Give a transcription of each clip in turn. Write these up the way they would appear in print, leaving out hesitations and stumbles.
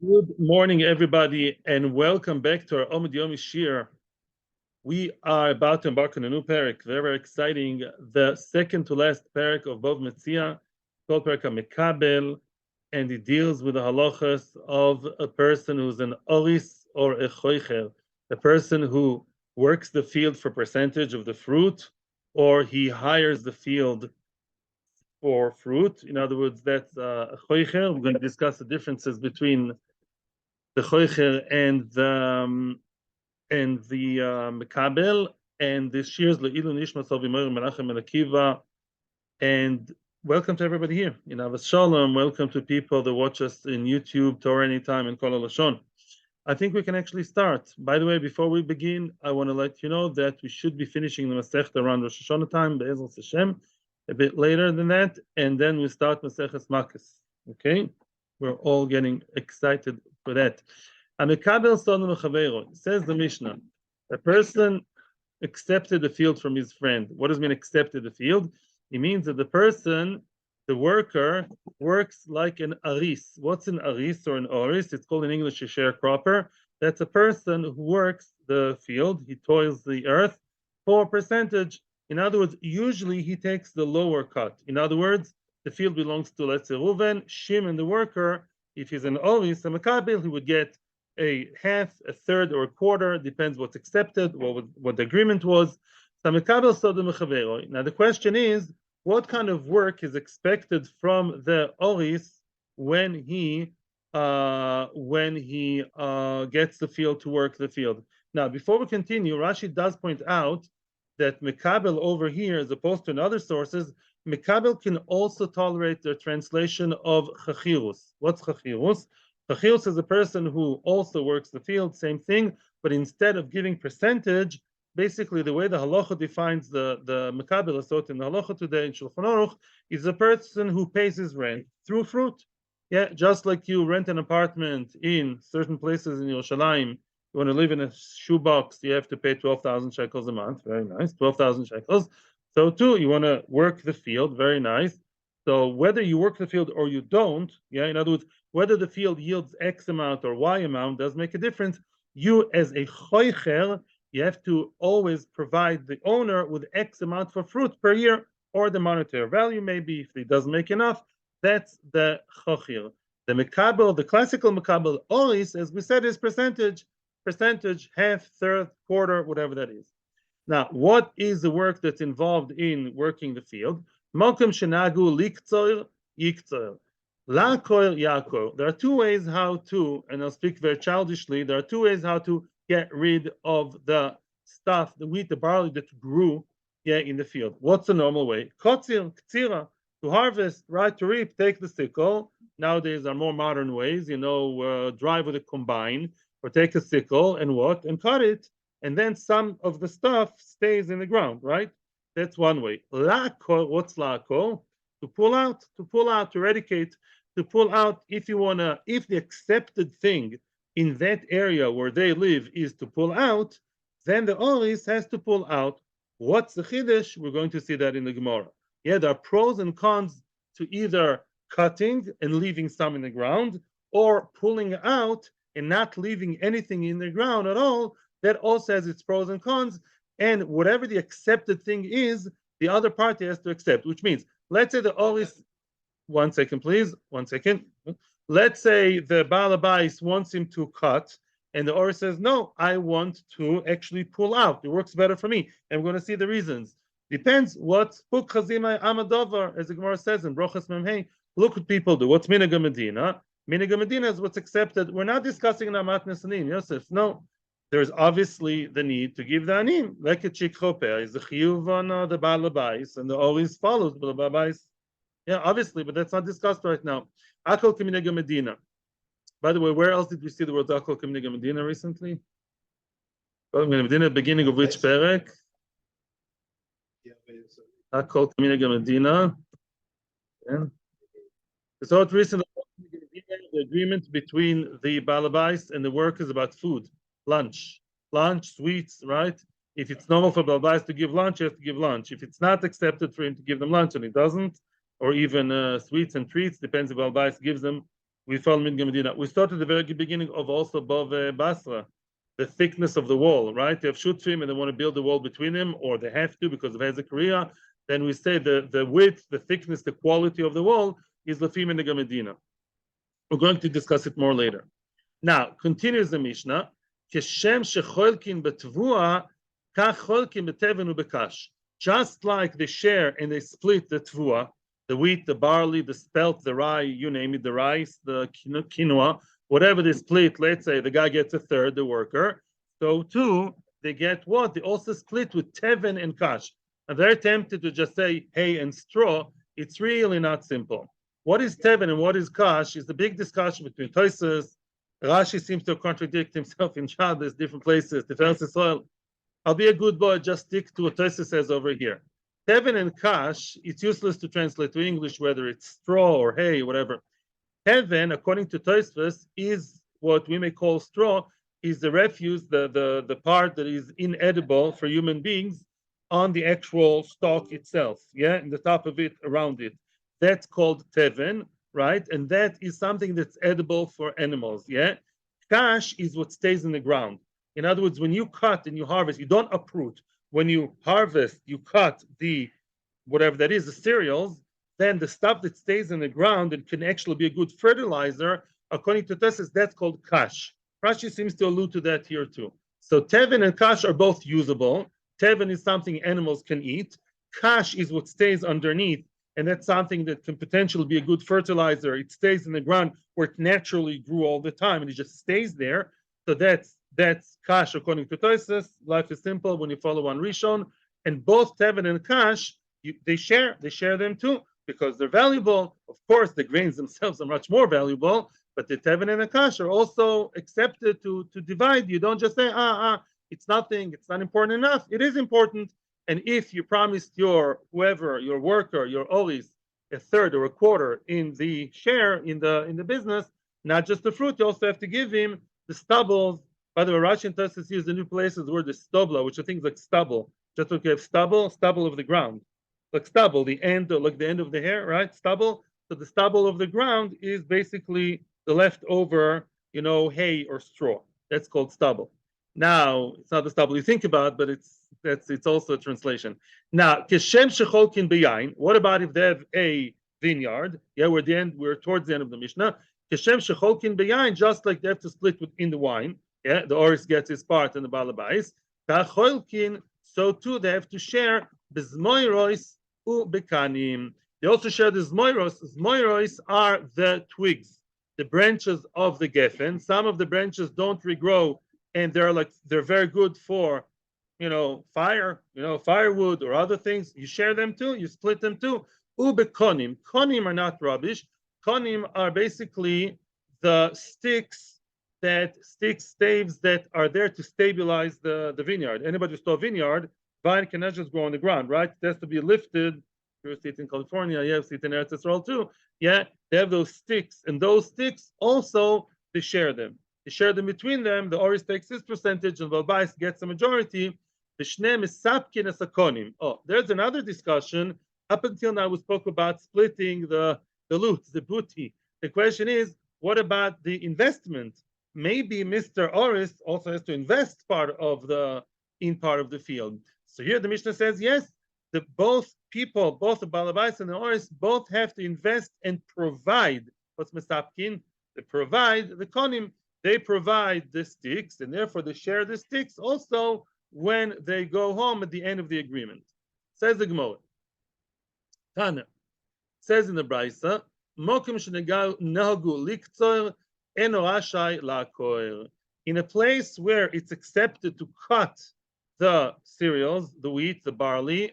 Good morning, everybody, and welcome back to our Amud Yomi Shiur. We are about to embark on a new Perek, very exciting, the second to last Perek of Bava Metzia, called Perek Mekabel, and it deals with the halachas of a person who's an oris or a choicher, a person who works the field for percentage of the fruit, or he hires the field for fruit. In other words, that's a choicher. We're going to discuss the differences between the choicher and the mekabel, and this year's le'ilu nishmas of Imor Menachem and Akiva. And welcome to everybody here in Avos Shalom. Welcome to people that watch us in YouTube, Torah Anytime, and Kol HaLashon. I think we can actually start. By the way, before we begin, I want to let you know that we should be finishing the Masechta around Rosh Hashanah time, Be'ezras Hashem, a bit later than that, and then we start Maseches Makkos. Okay, we're all getting excited for that. Says the Mishnah, a person accepted the field from his friend. What does it mean accepted the field? It means that the person, the worker, works like an aris. What's an aris or an oris? It's called in English a sharecropper. That's a person who works the field. He toils the earth for a percentage. In other words, usually he takes the lower cut. In other words, the field belongs to, let's say, Reuven, Shimon, the worker. If he's an oris, a mekabel, he would get a half, a third, or a quarter, depends what's accepted, what the agreement was. Now the question is, what kind of work is expected from the oris when he gets the field to work the field? Now, before we continue, Rashi does point out that mekabel over here, as opposed to in other sources, mekabel can also tolerate the translation of chachirus. What's chachirus? Chachirus is a person who also works the field, same thing, but instead of giving percentage, basically the way the halacha defines the mekabel asot in the halacha today in Shulchan Aruch is a person who pays his rent through fruit. Yeah, just like you rent an apartment in certain places in Yerushalayim, you want to live in a shoebox, you have to pay 12,000 shekels a month. Very nice, 12,000 shekels. So too, you want to work the field. Very nice. So whether you work the field or you don't, yeah, in other words, whether the field yields X amount or Y amount does make a difference. You, as a choicher, you have to always provide the owner with X amount for fruit per year, or the monetary value maybe, if it doesn't make enough. That's the chochir. The mekabel, the classical mekabel, oris, as we said, is percentage, half, third, quarter, whatever that is. Now, what is the work that's involved in working the field? Mokum shenagu liktzor yiktzor. Lakor yakor. There are two ways how to, and I'll speak very childishly, there are two ways how to get rid of the stuff, the wheat, the barley that grew in the field. What's the normal way? Kotzir, ktsira, to harvest, right, to reap, take the sickle. Nowadays are more modern ways, drive with a combine, or take a sickle and what? And cut it, and then some of the stuff stays in the ground, right? That's one way. Lakor, what's lakor? To pull out, to eradicate, to pull out. If the accepted thing in that area where they live is to pull out, then the oris has to pull out. What's the chiddush? We're going to see that in the Gemara. Yeah, there are pros and cons to either cutting and leaving some in the ground, or pulling out and not leaving anything in the ground at all. That also has its pros and cons. And whatever the accepted thing is, the other party has to accept, which means, let's say the oris, 1 second, please, 1 second. Let's say the Baal Habais wants him to cut, and the oris says, no, I want to actually pull out. It works better for me. And we're going to see the reasons. Depends what Puk Chazima Amadovar, as the Gemara says in Brochas Memhei. Look what people do. What's Minhag Medina? Minhag Medina is what's accepted. We're not discussing Namat Nesanim, Yosef. No. There's obviously the need to give the anim. Like a sharecropper is the chiyuv on the Baal Habais, and the always follows the Baal Habais. Yeah, obviously, but that's not discussed right now. Akol K'minhag Medina. By the way, where else did we see the word Akol K'minhag Medina recently? Medina, beginning of which Perek? Akol K'minhag Medina. Yeah. So it recently, the agreement between the Baal Habais and the workers about food. Lunch, sweets, right? If it's normal for Baal Habais to give lunch, he has to give lunch. If it's not accepted for him to give them lunch and he doesn't, or even sweets and treats, depends if Baal Habais gives them We follow Minhag Medina. We start at the very beginning of also Bava Basra, the thickness of the wall, right? They have shutrim and they want to build the wall between them, or they have to because of Hezekiah. Then we say the width, the thickness, the quality of the wall is Lafi Minhag Medina. We're going to discuss it more later. Now, continues the Mishnah. Keshem shecholkin betvua, kach cholkin beteven ubekash. Just like they share and they split the tvua, the wheat, the barley, the spelt, the rye, you name it, the rice, the quinoa, whatever they split, let's say the guy gets a third, the worker. So too, they get what? They also split with teven and kash. And they're tempted to just say hay and straw. It's really not simple. What is teven and what is kash is the big discussion between Tosfos. Rashi seems to contradict himself in Shabbos, different places. Defense soil. I'll be a good boy, just stick to what Tosfos says over here. Teven and kash, it's useless to translate to English, whether it's straw or hay, whatever. Teven, according to Tosfos, is what we may call straw, is the refuse, the part that is inedible for human beings on the actual stalk itself, yeah, in the top of it, around it. That's called teven, right? And that is something that's edible for animals, yeah? Kash is what stays in the ground. In other words, when you cut and you harvest, you don't uproot. When you harvest, you cut the, whatever that is, the cereals, then the stuff that stays in the ground and can actually be a good fertilizer, according to Tosfos, that's called kash. Rashi seems to allude to that here too. So teven and kash are both usable. Teven is something animals can eat. Kash is what stays underneath, and that's something that can potentially be a good fertilizer. It stays in the ground where it naturally grew all the time, and it just stays there. So that's kash according to Tosfos. Life is simple when you follow one Rishon, and both teven and kash they share them too because they're valuable. Of course, the grains themselves are much more valuable, but the teven and the kash are also accepted to divide. You don't just say it's nothing, it's not important enough. It is important. And if you promised your whoever, your worker, your olis, a third or a quarter in the share in the business, not just the fruit, you also have to give him the stubbles. By the way, Rashi and Tosfos use the new places the word is stobla, which I think is like stubble. Just like you have stubble of the ground. Like stubble, the end, like the end of the hair, right? Stubble. So the stubble of the ground is basically the leftover, hay or straw. That's called stubble. Now, it's not the stubble you think about, but it's also a translation. Now, keshem shecholkin beyain. What about if they have a vineyard? Yeah, we're towards the end of the Mishnah. Keshem shecholkin beyain, just like they have to split within the wine. Yeah, the oris gets his part and the balabais. Kacholkin, so too they have to share bezmoiros ubekanim. They also share the zmoiros. Zmoiros are the twigs, the branches of the geffen. Some of the branches don't regrow, and they're very good for, fire, firewood or other things. You share them too. You split them too. Ubekonim. Konim are not rubbish. Konim are basically the staves that are there to stabilize the vineyard. Anybody who saw a vineyard, vine cannot just grow on the ground, right? It has to be lifted. You see it in California, you see it in Eretz Yisrael too. Yeah, they have those sticks, and those sticks also they share them. They share them between them. The oris takes this percentage, and Balbais gets the majority. The shnem is sapkin esakonim. Oh, there's another discussion. Up until now, we spoke about splitting the loot, the booty. The question is, what about the investment? Maybe Mr. Oris also has to invest part of the field. So here the Mishnah says, yes, both people, both the Balabais and the Oris, both have to invest and provide. What's Mesapkin? They provide the Konim. They provide the sticks, and therefore they share the sticks also when they go home at the end of the agreement. Says the Gemara. Tana says in the Braisa, Mokim shenahagu liktzor eno rashai lakoir. In a place where it's accepted to cut the cereals, the wheat, the barley,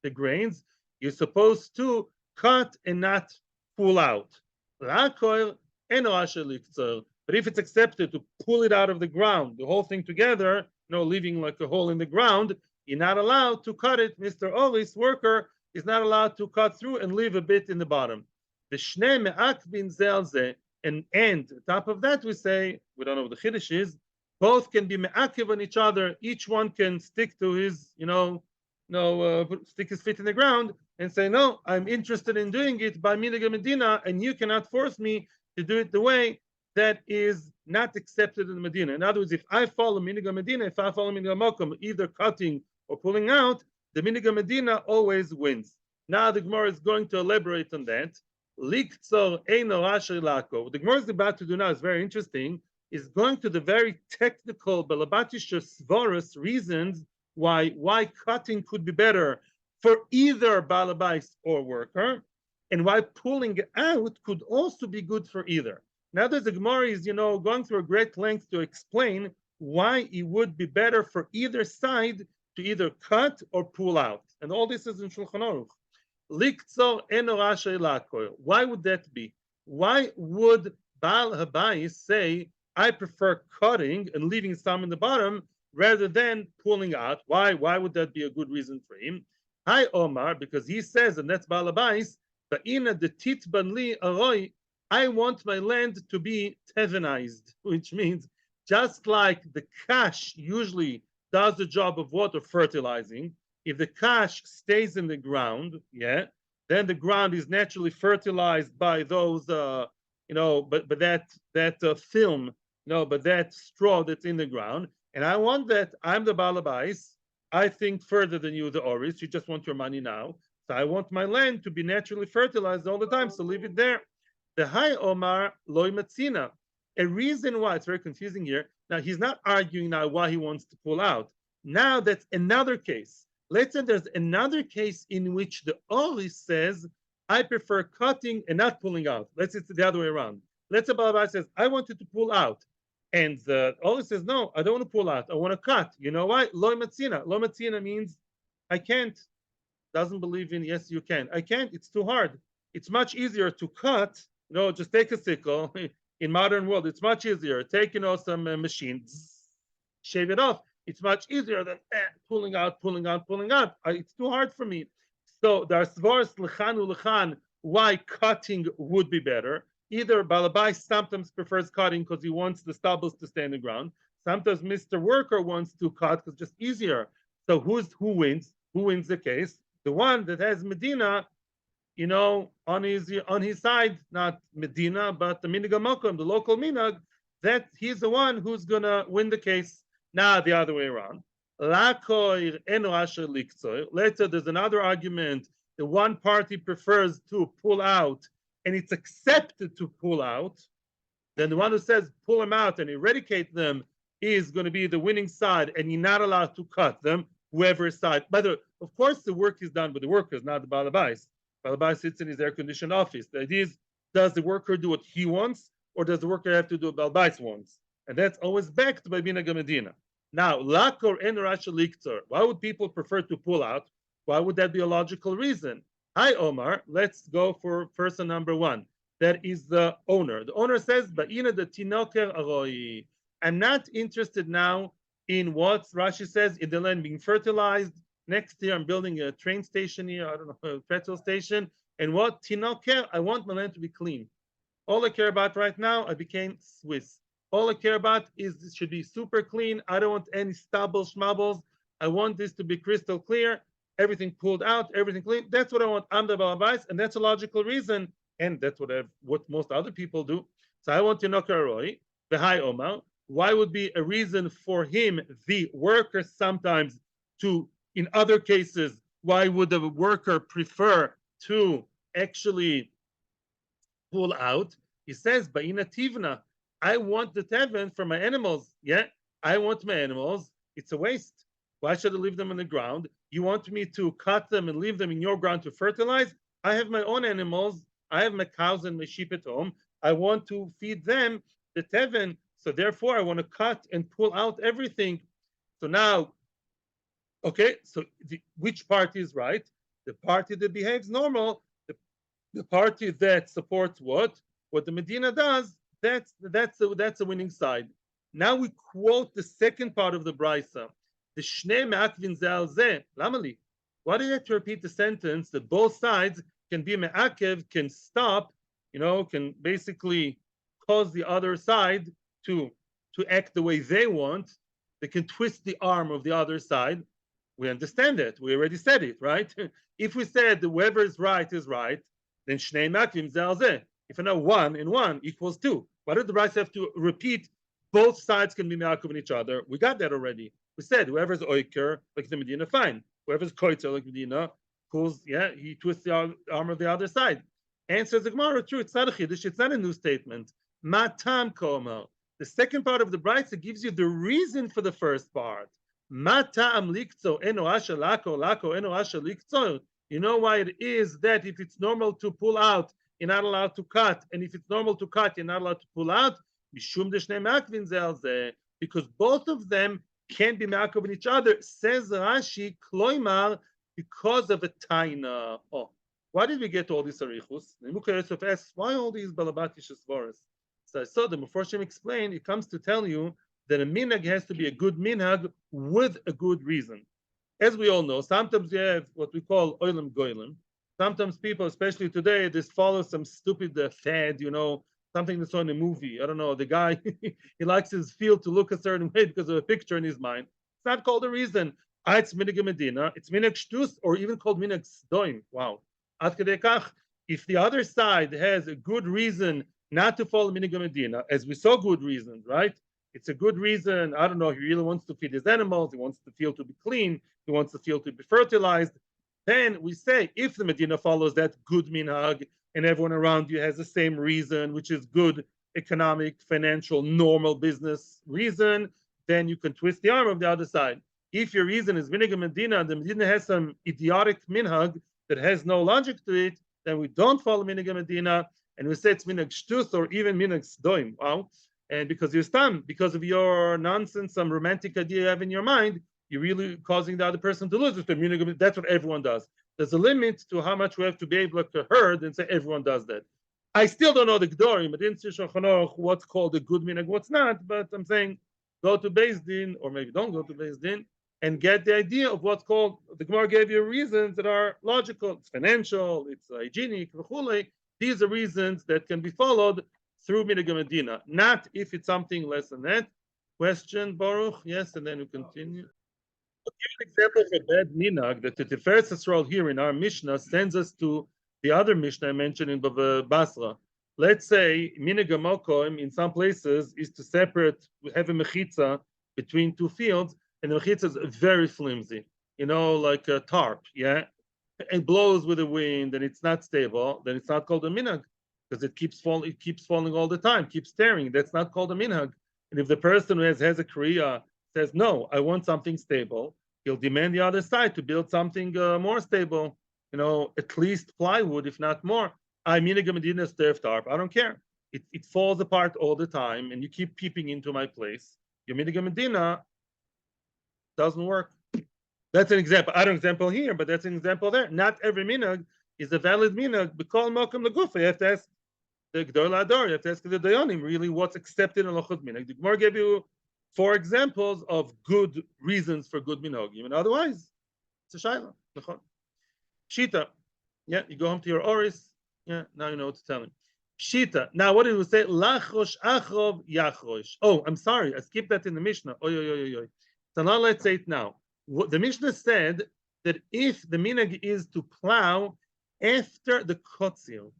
the grains, you're supposed to cut and not pull out. Lakoir eno rashai liktzor. But if it's accepted to pull it out of the ground, the whole thing together, leaving like a hole in the ground, you're not allowed to cut it. Mr. Olis, worker, is not allowed to cut through and leave a bit in the bottom. The shnei me'akbin zelze, and on top of that we say, we don't know what the chiddush is, both can be me'akiv on each other. Each one can stick to his, stick his feet in the ground and say, no, I'm interested in doing it by Minhag Medina, and you cannot force me to do it the way that is not accepted in Medina. In other words, if I follow Miniga Medina, if I follow Miniga Mokum, either cutting or pulling out, the Miniga Medina always wins. Now the Gemara is going to elaborate on that. Liktzor eino rasher lako. The Gemara is about to do now is very interesting. Is going to the very technical Balabatisha Svarus reasons why cutting could be better for either Balabais or worker, and why pulling out could also be good for either. Now that the Gemara is, going through a great length to explain why it would be better for either side to either cut or pull out. And all this is in Shulchan Aruch. Liktzor eno rasher lakoil. Why would that be? Why would Baal Habayis say, I prefer cutting and leaving some in the bottom rather than pulling out? Why? Why would that be a good reason for him? Hi Omar, because he says, and that's Baal Habayis, Ba'ina de titban li aroi, I want my land to be tevenized, which means just like the cash usually does the job of water fertilizing, if the cash stays in the ground, then the ground is naturally fertilized by those, but that film, but that straw that's in the ground. And I want that. I'm the Balabais. I think further than you, the Oris. You just want your money now. So I want my land to be naturally fertilized all the time. So leave it there. The High Omar Loy Matzina. A reason why it's very confusing here. Now he's not arguing now why he wants to pull out. Now that's another case. Let's say there's another case in which the Oris says, I prefer cutting and not pulling out. Let's say it's the other way around. Let's say Balabais says, I want you to pull out. And the Oris says, no, I don't want to pull out. I want to cut. You know why? Loy Matzina. Loy Matzina means I can't. Doesn't believe in, yes, you can. I can't. It's too hard. It's much easier to cut. Just take a sickle. In modern world, it's much easier. Take, some machine, shave it off. It's much easier than pulling out. It's too hard for me. So there are svars lechan why cutting would be better. Either Balabai sometimes prefers cutting because he wants the stubbles to stay in the ground. Sometimes Mr. Worker wants to cut because it's just easier. So who wins? Who wins the case? The one that has Medina, on his side, not Medina, but the Minhag Mokum, the local Minhag, that he's the one who's gonna win the case. Now the other way around. Later, there's another argument. The one party prefers to pull out, and it's accepted to pull out. Then the one who says pull them out and eradicate them is going to be the winning side, and you're not allowed to cut them, whoever's side. By the way, of course, the work is done by the workers, not the Balabais. Balabais sits in his air-conditioned office. The idea is, does the worker do what he wants, or does the worker have to do what Balabais wants? And that's always backed by Minhag Medina. Now, lakor en rasha liktor. Why would people prefer to pull out? Why would that be a logical reason? Hi, Omar. Let's go for person number one. That is the owner. The owner says, "Ba'ina de tinoker aroi." I'm not interested now in what Rashi says in the land being fertilized. Next year, I'm building a train station here. I don't know, a petrol station. And what tinoker? I want my land to be clean. All I care about right now, I became Swiss. All I care about is this should be super clean. I don't want any stubble schmubbles. I want this to be crystal clear. Everything pulled out, everything clean. That's what I want. I'm the Balabais, and that's a logical reason. And that's what most other people do. So I want Tinoker Aroi, the high Omar. Why would be a reason for him, the worker, sometimes to, in other cases, why would the worker prefer to actually pull out? He says, Ba'ina Tivna, I want the teven for my animals. Yeah, I want my animals. It's a waste. Why should I leave them on the ground? You want me to cut them and leave them in your ground to fertilize? I have my own animals. I have my cows and my sheep at home. I want to feed them the teven. So therefore, I want to cut and pull out everything. So now, okay, so which party is right? The party that behaves normal, the party that supports what the Medina does, that's a winning side. Now we quote the second part of the Brisa. The Shnei Me'akvin Ze'al Zeh. Lamali. Why do you have to repeat the sentence that both sides can be me'akev, can stop, can basically cause the other side to act the way they want. They can twist the arm of the other side. We understand it. We already said it, right? If we said whoever is right, then Shnei Me'akvin Ze'al Zeh. If I know 1 and 1 equals 2, why did the Bryce have to repeat both sides can be me'akuv in each other? We got that already. We said whoever's oiker, like the Medina, fine. Whoever's koitzer, like Medina, pulls, he twists the arm of the other side. Answers the Gemara, true, it's not a chiddush, it's not a new statement. Matam komer. The second part of the Brisa gives you the reason for the first part. Matam likzo eno asha lako lako eno asha likzo. You know why it is that if it's normal to pull out, you're not allowed to cut, and if it's normal to cut, you're not allowed to pull out. Because both of them can be me'akuv in each other. Says Rashi, kloimar, because of a taina. Oh, why did we get all these arichus? Nimukah Yosef asks, why all these balabatish svaras? So I saw the Meforshim explain, it comes to tell you that a minhag has to be a good minhag with a good reason. As we all know, sometimes you have what we call oilam goilim. Sometimes people, especially today, just follow some stupid fad, something that's on a movie. I don't know, the guy, he likes his field to look a certain way because of a picture in his mind. It's not called a reason. It's minhag medina, it's minhag shtus, or even called minhag sdoim. Wow. Ad kedei kach, if the other side has a good reason not to follow minhag medina, as we saw good reasons, right? It's a good reason. I don't know, he really wants to feed his animals, he wants the field to be clean, he wants the field to be fertilized. Then we say, if the Medina follows that good minhag and everyone around you has the same reason, which is good economic, financial, normal business reason, then you can twist the arm of the other side. If your reason is minhag Medina, and the Medina has some idiotic minhag that has no logic to it, then we don't follow minhag Medina, and we say it's minhag shtus or even minhag sdoim. Wow. And because you're stunned, because of your nonsense, some romantic idea you have in your mind, you're really causing the other person to lose. That's what everyone does. There's a limit to how much we have to be able to herd and say everyone does that. I still don't know the Gdorim, but in Shulchan Aruch, what's called a good minhag, what's not. But I'm saying go to BSD, or maybe don't go to BSD, and get the idea of what's called. The Gemara gave you reasons that are logical. It's financial, it's hygienic, these are reasons that can be followed through minhag medina, not if it's something less than that. Question, Baruch? Yes, and then we continue. I'll give an example of a bad minhag that the Tiferes Yisrael here in our Mishnah sends us to the other Mishnah I mentioned in Bava Basra. Let's say minhag mokoim in some places is to separate, have a mechitza between two fields, and the mechitza is very flimsy, like a tarp, it blows with the wind and it's not stable, then it's not called a minhag because it keeps falling all the time, keeps tearing. That's not called a minhag. And if the person who has a kriya says, no, I want something stable, he'll demand the other side to build something more stable, at least plywood, if not more. I minhag medina sterf tarp. I don't care. It falls apart all the time, and you keep peeping into my place. Your minhag medina doesn't work. That's an example. I don't example here, but that's an example there. Not every minhag is a valid minhag. B'kol mokum legufa. You have to ask the Gdol Ador. You have to ask the Dayanim really what's accepted in Lochut minhag. The Gemara gave you 4 examples of good reasons for good minhagim, and otherwise, it's a shayla. Shita. Yeah, you go home to your oris. Yeah, now you know what to tell him. Shita. Now, what did we say? Lachosh achov yachrosh. Oh, I'm sorry. I skipped that in the Mishnah. Oy. So now let's say it now. The Mishnah said that if the minhag is to plow after the kotzil,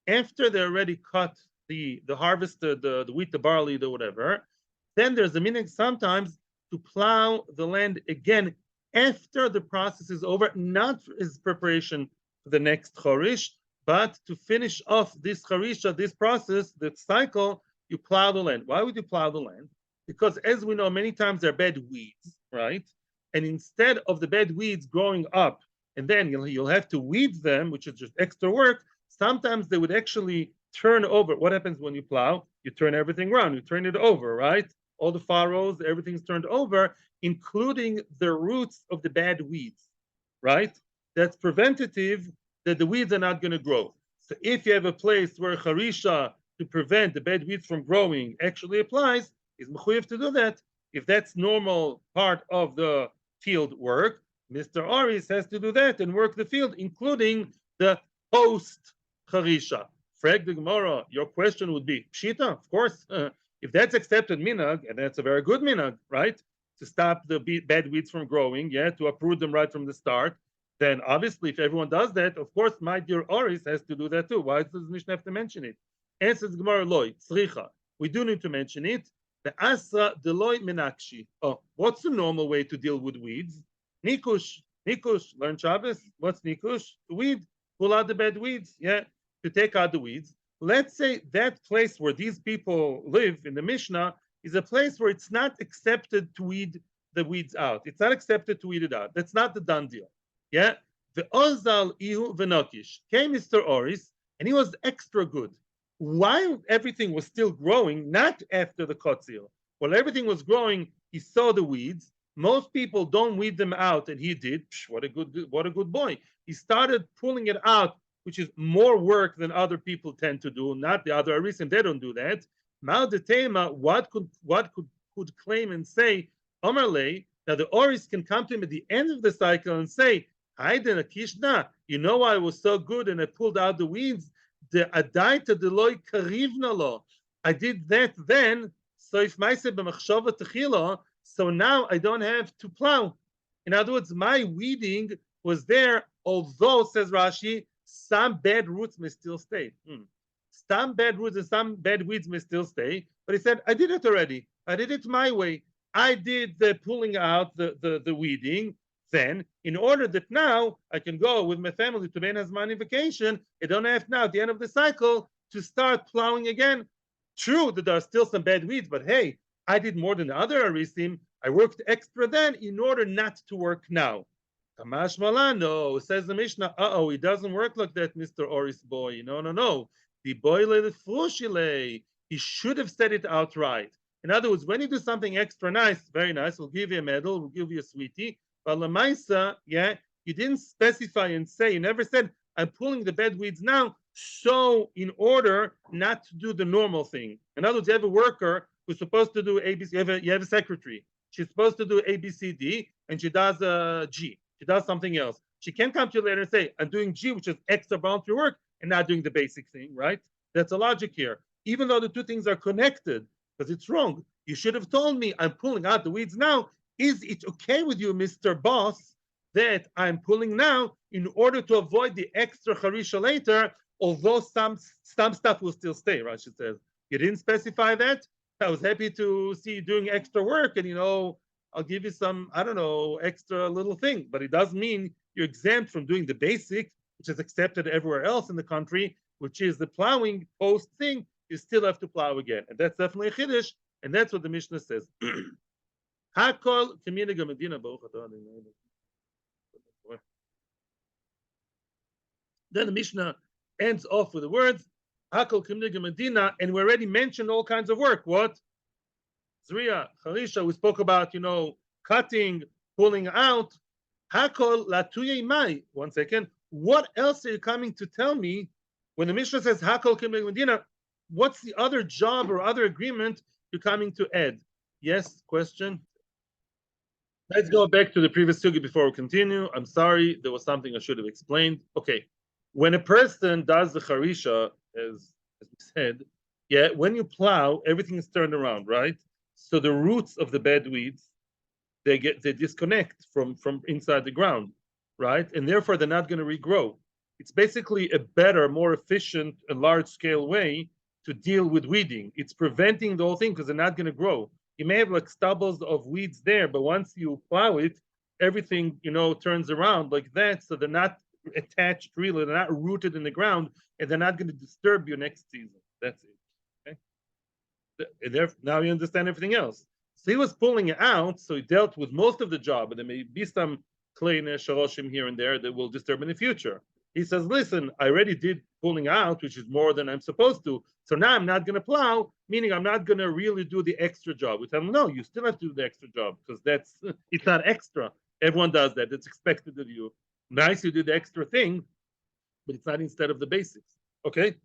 after they already cut the harvest, the wheat, the barley, the whatever, then there's a minhag sometimes to plow the land again after the process is over, not as preparation for the next chorish, but to finish off this charisha, this process, that cycle, you plow the land. Why would you plow the land? Because as we know, many times there are bad weeds, right? And instead of the bad weeds growing up, and then you'll have to weed them, which is just extra work, sometimes they would actually turn over. What happens when you plow? You turn everything around, you turn it over, right? All the furrows, everything's turned over, including the roots of the bad weeds, right? That's preventative that the weeds are not going to grow. So if you have a place where charisha to prevent the bad weeds from growing actually applies, is mechuyev to do that. If that's normal part of the field work, Mr. Aris has to do that and work the field, including the post charisha. Frag the Gemara, your question would be pshita, of course. If that's accepted minhag, and that's a very good minhag, right? To stop the bad weeds from growing, to uproot them right from the start, then obviously if everyone does that, of course my dear Oris has to do that too. Why does Mishnah have to mention it? Answers Gemara loy, tzricha. We do need to mention it. The asra deloy menakshi. Oh, what's the normal way to deal with weeds? Nikush. Nikush. Learn Shabbos. What's nikush? To weed. Pull out the bad weeds. Yeah. To take out the weeds. Let's say that place where these people live in the Mishnah is a place where it's not accepted to weed the weeds out. It's not accepted to weed it out. That's not the done deal. Yeah. The ozal ihu venokish. Came Mr. Oris, and he was extra good. While everything was still growing, not after the kotzil, while everything was growing, he saw the weeds. Most people don't weed them out, and he did. What a good boy. He started pulling it out, which is more work than other people tend to do, not the other Arisim, they don't do that. Mal de Tema, what could claim and say, Omerle, now the Oris can come to him at the end of the cycle and say, Hayden Akishna, you know why I was so good and I pulled out the weeds? The Adaita Deloy Karivna lo. I did that then, so if Maise b'machshava techila, so now I don't have to plow. In other words, my weeding was there, although, says Rashi, some bad roots may still stay. Some bad roots and some bad weeds may still stay. But he said, I did it already. I did it my way. I did the pulling out the weeding. Then, in order that now I can go with my family to Ben Hazmani vacation, I don't have now at the end of the cycle to start plowing again. True that there are still some bad weeds, but hey, I did more than the other Arisim. I worked extra then in order not to work now. Kamash Malano, says the Mishnah, it doesn't work like that, Mr. Oris boy. No. The boy he should have said it outright. In other words, when you do something extra nice, very nice, we'll give you a medal, we'll give you a sweetie. But Lamaisa, yeah, you didn't specify and say, you never said, I'm pulling the bad weeds now, so in order not to do the normal thing. In other words, you have a worker who's supposed to do ABC, you have a secretary. She's supposed to do ABCD, and she does G. She does something else. She can't come to you later and say, I'm doing G, which is extra voluntary work, and not doing the basic thing, right? That's a logic here. Even though the two things are connected, because it's wrong. You should have told me, I'm pulling out the weeds now. Is it okay with you, Mr. Boss, that I'm pulling now in order to avoid the extra harisha later, although some stuff will still stay, Rashi says. You didn't specify that? I was happy to see you doing extra work, and I'll give you some, extra little thing. But it doesn't mean you're exempt from doing the basic, which is accepted everywhere else in the country, which is the plowing post thing. You still have to plow again. And that's definitely a chiddush, and that's what the Mishnah says. Hakol K'minhag Medina Baruch Atah. Then the Mishnah ends off with the words Hakol K'minhag Medina, and we already mentioned all kinds of work. What? Zriya, Harisha, we spoke about, cutting, pulling out. Hakol Latuye Mai. 1 second. What else are you coming to tell me when the Mishnah says Hakol K'minhag Medina? What's the other job or other agreement you're coming to add? Yes, question? Let's go back to the previous sugi before we continue. I'm sorry, there was something I should have explained. Okay, when a person does the harisha, as we said, when you plow, everything is turned around, right? So the roots of the bad weeds, they disconnect from inside the ground, right? And therefore they're not going to regrow. It's basically a better, more efficient and large-scale way to deal with weeding. It's preventing the whole thing because they're not going to grow. You may have like stubbles of weeds there, but once you plow it, everything, turns around like that. So they're not attached really, they're not rooted in the ground, and they're not going to disturb you next season. That's it. Okay. Now you understand everything else. So he was pulling it out, so he dealt with most of the job, but there may be some kleine sharoshim here and there that will disturb in the future. He says, listen, I already did pulling out, which is more than I'm supposed to. So now I'm not going to plow, meaning I'm not going to really do the extra job. We tell him, no, you still have to do the extra job because it's not extra. Everyone does that. It's expected of you. Nice, you did the extra thing, but it's not instead of the basics. Okay?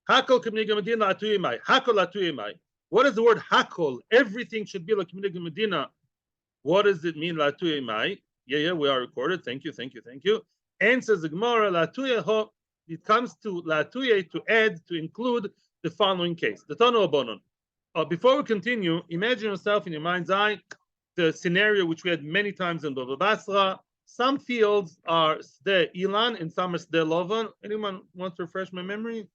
Hakol k'minhag Medina atuyimai. Hakol atuyimai. What is the word hakol? Everything should be like k'minhag Medina. What does it mean, latuyimai? Yeah, we are recorded. Thank you. And says the Gemara, latuye, it comes to latuye to add, to include the following case. The Tano Abonon. Before we continue, imagine yourself in your mind's eye the scenario which we had many times in Bava Basra. Some fields are Sde Ilan and some are Sde Lovan. Anyone want to refresh my memory?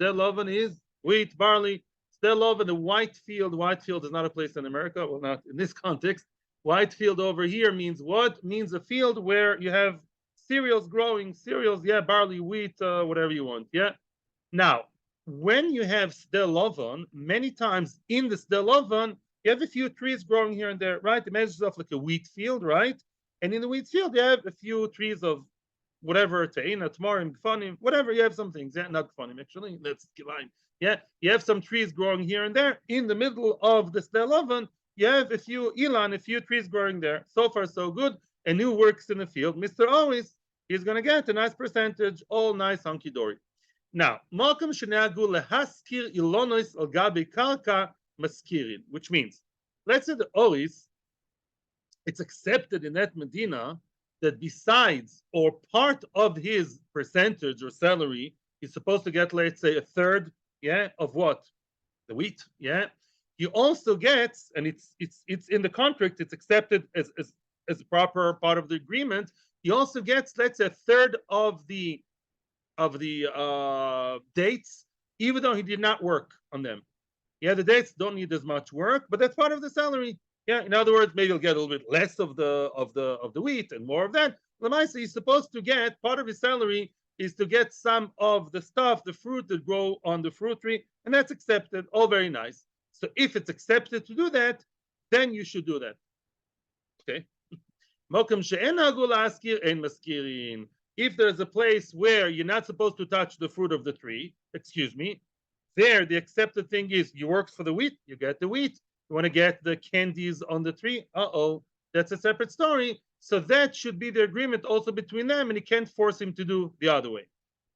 Sde Lovan is wheat, barley, still over the white field. White field is not a place in America. Well, not in this context. White field over here means what? Means a field where you have cereals growing, cereals, yeah, barley, wheat, whatever you want, yeah. Now, when you have sdelovan, many times in the sdelovan, you have a few trees growing here and there, right? Imagine yourself like a wheat field, right? And in the wheat field, you have a few trees of whatever, te'ina, tamarim, gfanim, whatever. You have some things, yeah, not gfanim actually. That's line. Yeah, you have some trees growing here and there. In the middle of the sdelovan, you have a few ilan, a few trees growing there. So far, so good. And who works in the field? Mr. Always, he's going to get a nice percentage, all nice hunky dory. Now, Malcolm Shenagu lehaskir ilonos al gabi karka maskirin, which means, let's say the Oris, it's accepted in that Medina that besides or part of his percentage or salary, he's supposed to get, let's say, a third, yeah, of what? The wheat, yeah. He also gets, and it's in the contract, it's accepted as a proper part of the agreement. He also gets, let's say, a third of the dates, even though he did not work on them. Yeah, the dates don't need as much work, but that's part of the salary. Yeah, in other words, maybe he'll get a little bit less of the wheat and more of that. Lamaisa, he's supposed to get part of his salary is to get some of the stuff, the fruit that grow on the fruit tree, and that's accepted. All very nice. So if it's accepted to do that, then you should do that. Okay. If there's a place where you're not supposed to touch the fruit of the tree, excuse me, there the accepted thing is you work for the wheat, you get the wheat. You want to get the candies on the tree, that's a separate story. So that should be the agreement also between them, and you can't force him to do the other way.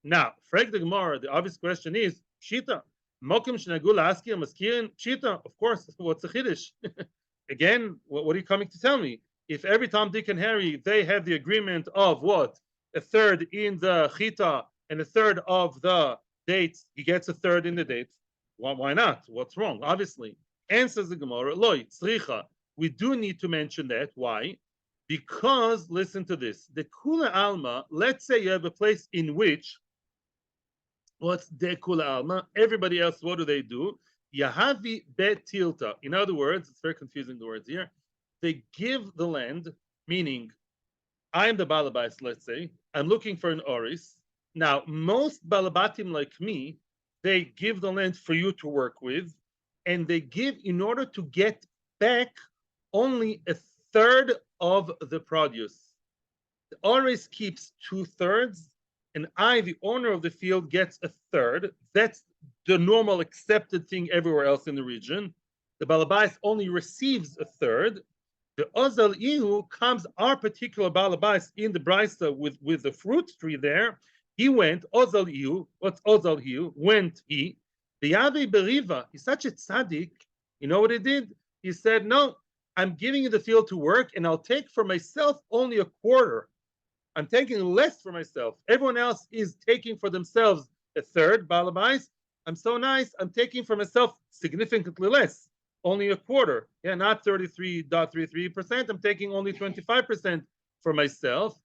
Now, Frag the Gemara, the obvious question is, Pshita, Mokim Shenagul Askir Maskirin, Pshita, of course, what's the Chiddush? Again, what are you coming to tell me? If every Tom, Dick, and Harry, they have the agreement of what? A third in the chita and a third of the dates, he gets a third in the dates. Well, why not? What's wrong? Obviously. Answers the Gemara, Loi, Tzricha. We do need to mention that. Why? Because, listen to this, the Kula Alma, let's say you have a place in which, what's the Kula Alma? Everybody else, what do? Yahavi bet tilta. In other words, it's very confusing the words here. They give the land, meaning I'm the balabais, let's say, I'm looking for an oris. Now, most balabatim like me, they give the land for you to work with, and they give in order to get back only a third of the produce. The oris keeps 2/3, and I, the owner of the field, gets a third. That's the normal accepted thing everywhere else in the region. The balabais only receives a third. The Ozal Ihu comes, our particular balabais in the Brisa with the fruit tree there. He went, Ozal Ihu, what's Ozal Ihu? Went he. The Yahweh Beriva, he's such a tzaddik. You know what he did? He said, no, I'm giving you the field to work, and I'll take for myself only a quarter. I'm taking less for myself. Everyone else is taking for themselves a third, balabais. I'm so nice, I'm taking for myself significantly less. Only a quarter, yeah, not 33.33%. I'm taking only 25% for myself.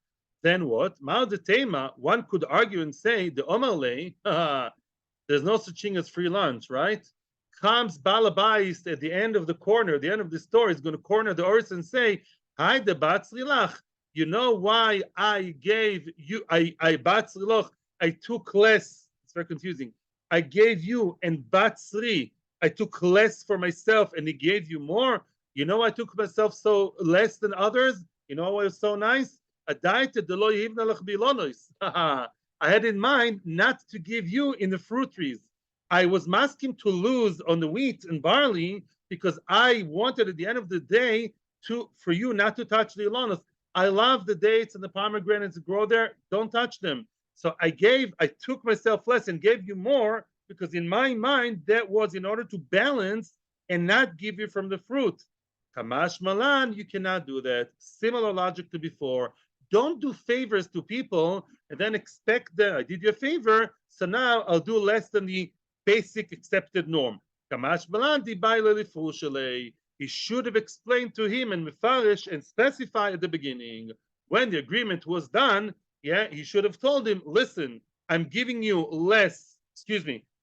Then what? Ma'al one could argue and say, the Omarle, there's no such thing as free lunch, right? Comes Balabais at the end of the corner, the end of the story, is going to corner the oris and say, Hi, the Batzrilach. You know why I gave you, I Batzrilach, I took less. It's very confusing. I gave you, and Batzri, I took less for myself, and he gave you more. You know, I took myself so less than others. You know why it was so nice? I had in mind not to give you in the fruit trees. I was masking to lose on the wheat and barley because I wanted at the end of the day for you not to touch the ilanos. I love the dates and the pomegranates that grow there. Don't touch them. So I took myself less and gave you more, because in my mind, that was in order to balance and not give you from the fruit. Kamash Malan, you cannot do that. Similar logic to before. Don't do favors to people and then expect that I did you a favor, so now I'll do less than the basic accepted norm. Kamash Malan, he should have explained to him and mefarish and specify at the beginning. When the agreement was done, yeah, he should have told him, listen, I'm giving you less,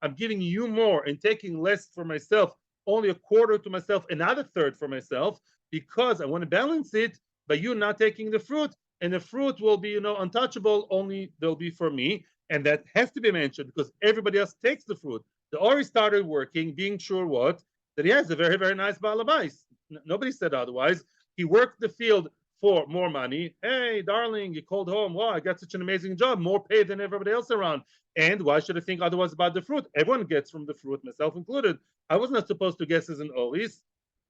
I'm giving you more and taking less for myself, only a quarter to myself, another third for myself, because I want to balance it by you not taking the fruit, and the fruit will be, untouchable, only they'll be for me. And that has to be mentioned because everybody else takes the fruit. The Ori started working, being sure what? That he has a very, very nice balabais. Nobody said otherwise. He worked the field for more money. Hey, darling, you called home. Wow, I got such an amazing job, more pay than everybody else around. And why should I think otherwise about the fruit? Everyone gets from the fruit, myself included. I was not supposed to guess as an oris.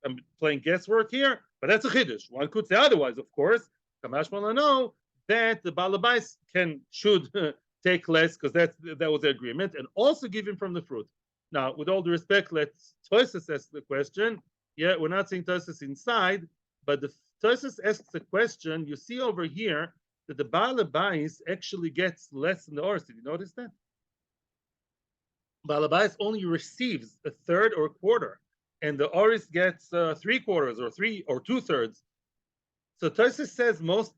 I'm playing guesswork here, but that's a chiddush. One could say otherwise, of course. Kamash know that the balabais should take less because that was the agreement, and also give him from the fruit. Now, with all due respect, let's Tosis ask the question. Yeah, we're not saying Tosis inside, but the Tosis asks the question. You see over here that the balabais actually gets less than the oris. Did you notice that? Balabais only receives a third or a quarter, and the oris gets 3/4 or 2/3. So Tosis says most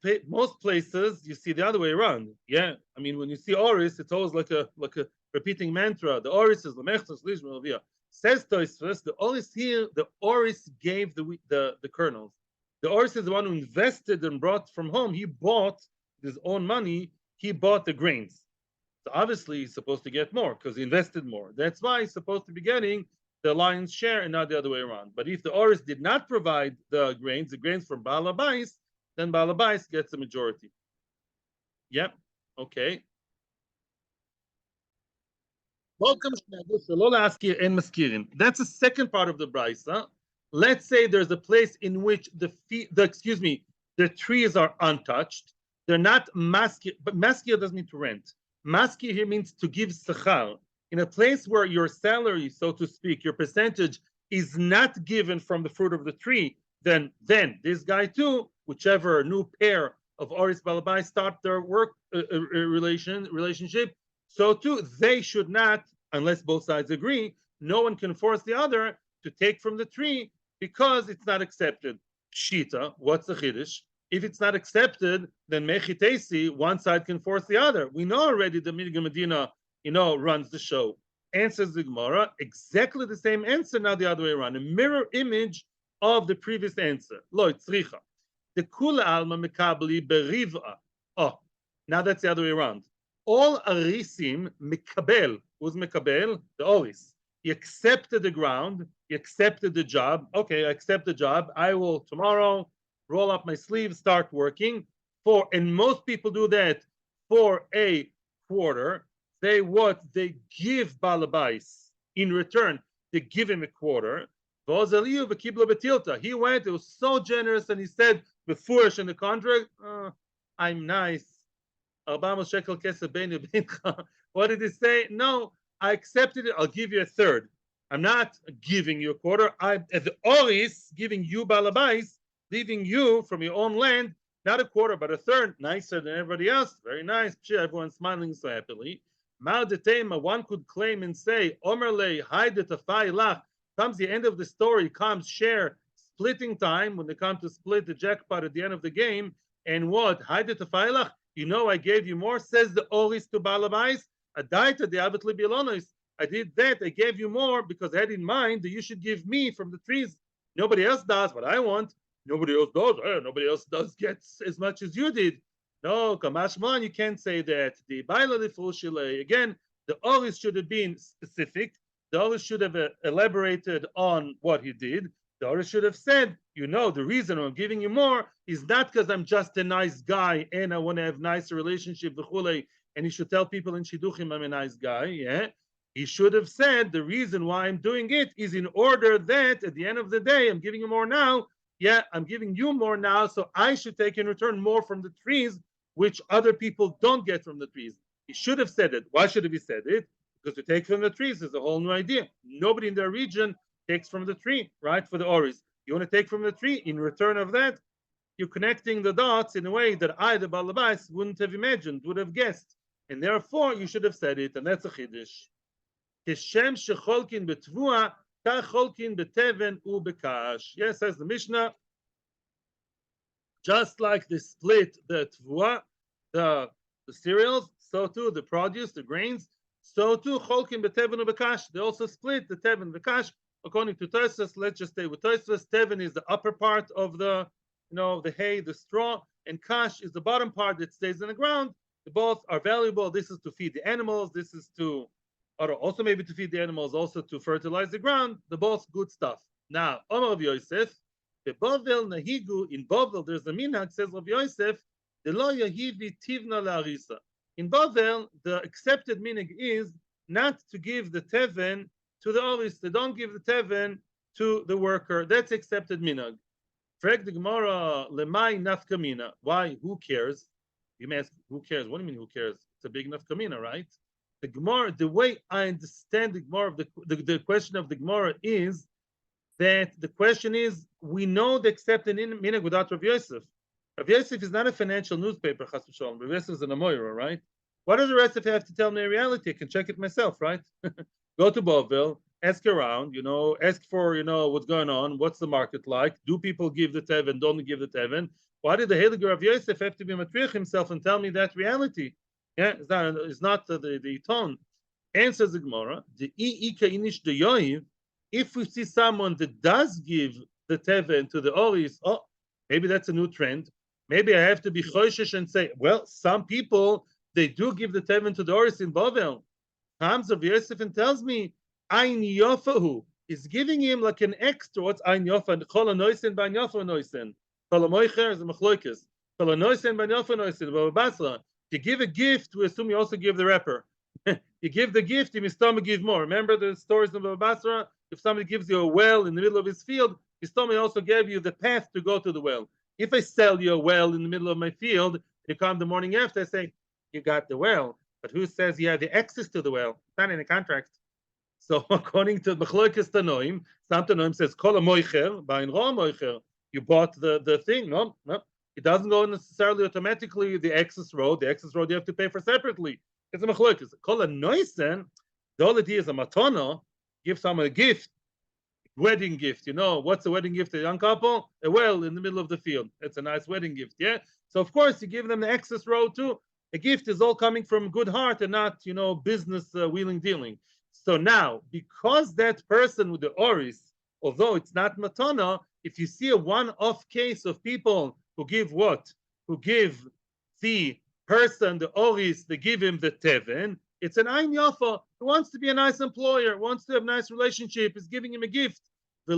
places you see the other way around. Yeah, I mean when you see oris, it's always like a repeating mantra. The oris is lemechtos lishma via. Says Tosis, the oris here, the oris gave the kernels. The oris is the one who invested and brought from home. He bought his own money. He bought the grains. So obviously he's supposed to get more because he invested more. That's why he's supposed to be getting the lion's share and not the other way around. But if the oris did not provide the grains from balabais, then balabais gets the majority. Yep. Okay. Welcome. That's the second part of the brisa. Let's say there's a place in which the trees are untouched. They're not maskir, but maskir doesn't mean to rent. Maskir here means to give sechar. In a place where your salary, so to speak, your percentage is not given from the fruit of the tree, then this guy too, whichever new pair of oris balabai start their work relationship, so too they should not, unless both sides agree, no one can force the other to take from the tree because it's not accepted. Shita, what's the chiddush? If it's not accepted, then mechitesi, one side can force the other. We know already the Midiga Medina, runs the show. Answers the Gemara, exactly the same answer, now the other way around. A mirror image of the previous answer. Lo tzricha. The kula alma mekabli beriva. Oh, now that's the other way around. All arisim mekabel. Who's mekabel? The oris. He accepted the ground. He accepted the job. Okay, I accept the job. I will tomorrow roll up my sleeves, start working and most people do that for a quarter. They give balabais in return. They give him a quarter. He went. It was so generous, and he said, "Befurish in the contract, I'm nice." What did he say? No, I accepted it. I'll give you a third. I'm not giving you a quarter. I'm as the oris giving you balabais, leaving you from your own land, not a quarter, but a third, nicer than everybody else. Very nice. Everyone's smiling so happily. One could claim and say, Omerle, lach. Comes the end of the story, comes share, splitting time, when they come to split the jackpot at the end of the game. And what? Lach. I gave you more, says the oris to balabais. Adaita de avet libilonos. I did that. I gave you more because I had in mind that you should give me from the trees. Nobody else does what I want. Nobody else does. Nobody else gets as much as you did. No, Kamashman, you can't say that. The Baila Lifushile, again, the Oris should have been specific. The Oris should have elaborated on what he did. The Oris should have said, the reason I'm giving you more is not because I'm just a nice guy and I want to have nicer relationship with Chule, and he should tell people in Shidduchim I'm a nice guy. Yeah. He should have said the reason why I'm doing it is in order that at the end of the day, I'm giving you more now. Yeah, I'm giving you more now, so I should take in return more from the trees, which other people don't get from the trees. He should have said it. Why should have he said it? Because to take from the trees is a whole new idea. Nobody in their region takes from the tree, right? For the oris. You want to take from the tree, in return of that, you're connecting the dots in a way that I, the balabais, wouldn't have imagined, would have guessed. And therefore, you should have said it, and that's a chiddush. Kishem shecholkin betvua, kacholkin beteven ubekash. Yes, says the Mishnah. Just like they split the tvua, the cereals, so too the produce, the grains, So too, Cholkin beteven ubekash. They also split the teven bekash. According to Tosfos, let's just stay with Tosfos. Teven is the upper part of the hay, the straw, and kash is the bottom part that stays in the ground. They both are valuable. This is to feed the animals. This is to, or also maybe to feed the animals, also to fertilize the ground. They're both good stuff. Now, Omar of Yosef, in Bavel, there's a minhag, says of Yosef, the lo yahivi tivna la'arisa. In Bavel, the accepted minhag is not to give the teven to the oris. They don't give the teven to the worker. That's accepted minhag. Frag the Gemara, lemai nafkamina. Why? Who cares? You may ask, who cares? What do you mean, who cares? It's a big nafkamina, right? The Gemara, the way I understand the Gemara, the question of the Gemara is that the question is, we know the accepted minhag without Rav Yosef. Rav Yosef is not a financial newspaper, Chas v'shalom. Rav Yosef is an Amoira, right? What does the rest of you have to tell me in reality? I can check it myself, right? Go to Bovril, ask around, ask for, what's going on, what's the market like, do people give the teven, don't give the teven? Why did the Heilige Rav Yosef have to be matriach himself and tell me that reality? Yeah, it's not the tone. Answers the Gemara, the inish the yoiv, if we see someone that does give the teven to the oris, maybe that's a new trend. Maybe I have to be choishish and say, well, some people, they do give the teven to the oris in Bovel. Comes of Yosef and tells me, Ein Yofahu is giving him like an extra. What's Ein Yofa? Kol Noisen by Yofa Noisen. Kol Moicher is a Machloikis. Kol Noisen by Yofa Noisen. Bava Basra. You give a gift, we assume you also give the wrapper. You give the gift, you mistama give more. Remember the stories of Bava Basra? If somebody gives you a well in the middle of his field, mistama also gave you the path to go to the well. If I sell you a well in the middle of my field, you come the morning after, I say, you got the well. But who says you have the access to the well? It's not in the contract. So according to Mechloikes Tanoim, some Tanoim says, Kol moicher, ba'in ro moicher. You bought the thing. No. It doesn't go necessarily automatically the access road. The access road you have to pay for separately. It's a Mechloikes. Kol noisen, the whole idea is a matana, give someone a gift, wedding gift. What's a wedding gift to a young couple? A well in the middle of the field. It's a nice wedding gift, yeah? So of course you give them the access road too. A gift is all coming from good heart and not, business wheeling dealing. So now, because that person with the oris, although it's not matana, if you see a one-off case of people who give what? Who give the person, the oris, they give him the teven, it's an ein yafa who wants to be a nice employer, wants to have a nice relationship, is giving him a gift. We